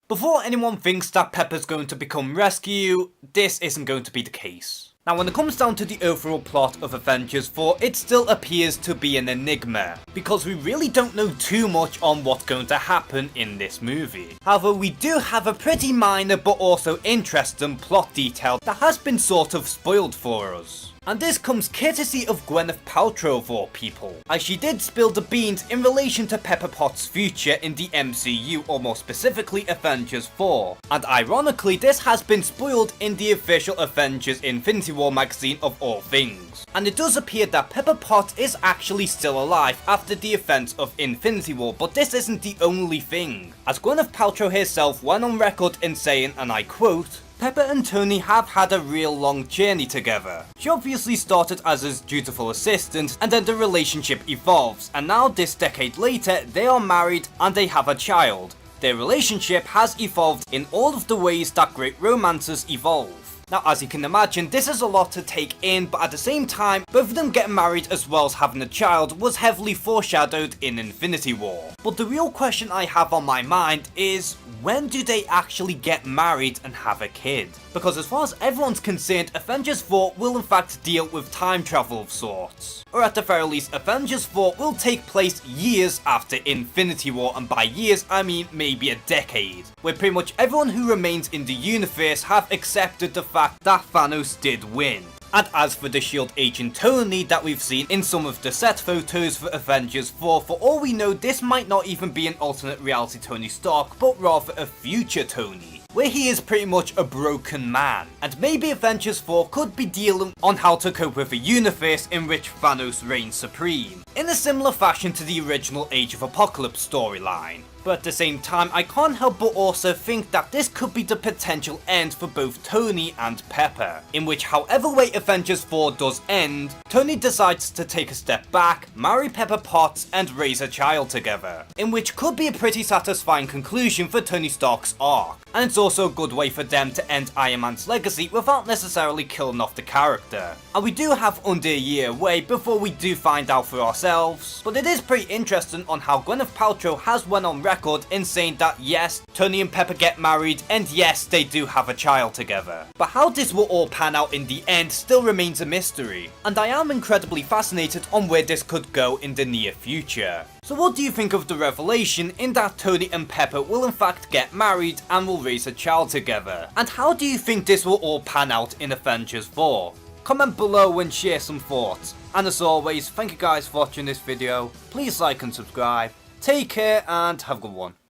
Before anyone thinks that Pepper's going to become Rescue, this isn't going to be the case. Now when it comes down to the overall plot of Avengers 4, it still appears to be an enigma, because we really don't know too much on what's going to happen in this movie. However, we do have a pretty minor but also interesting plot detail that has been sort of spoiled for us. And this comes courtesy of Gwyneth Paltrow of all people, as she did spill the beans in relation to Pepper Potts' future in the MCU, or more specifically Avengers 4. And ironically, this has been spoiled in the official Avengers Infinity War magazine of all things. And it does appear that Pepper Potts is actually still alive after the events of Infinity War, but this isn't the only thing, as Gwyneth Paltrow herself went on record in saying, and I quote, "Pepper and Tony have had a real long journey together. She obviously started as his dutiful assistant, and then the relationship evolves, and now this decade later they are married and they have a child. Their relationship has evolved in all of the ways that great romances evolve." Now as you can imagine, this is a lot to take in, but at the same time, both of them getting married as well as having a child was heavily foreshadowed in Infinity War. But the real question I have on my mind is, when do they actually get married and have a kid? Because as far as everyone's concerned, Avengers 4 will in fact deal with time travel of sorts. Or at the very least, Avengers 4 will take place years after Infinity War, and by years I mean maybe a decade, where pretty much everyone who remains in the universe have accepted the fact that Thanos did win. And as for the SHIELD agent Tony that we've seen in some of the set photos for Avengers 4, for all we know this might not even be an alternate reality Tony Stark, but rather a future Tony, where he is pretty much a broken man. And maybe Avengers 4 could be dealing on how to cope with a universe in which Thanos reigns supreme, in a similar fashion to the original Age of Apocalypse storyline. But at the same time, I can't help but also think that this could be the potential end for both Tony and Pepper, in which however way Avengers 4 does end, Tony decides to take a step back, marry Pepper Potts and raise a child together, in which could be a pretty satisfying conclusion for Tony Stark's arc. And it's also a good way for them to end Iron Man's legacy without necessarily killing off the character. And we do have under a year away before we do find out for ourselves, but it is pretty interesting on how Gwyneth Paltrow has went on record in saying that yes, Tony and Pepper get married, and yes, they do have a child together. But how this will all pan out in the end still remains a mystery, and I am incredibly fascinated on where this could go in the near future. So what do you think of the revelation in that Tony and Pepper will in fact get married and will raise a child together? And how do you think this will all pan out in Avengers 4? Comment below and share some thoughts. And as always, thank you guys for watching this video. Please like and subscribe. Take care and have a good one.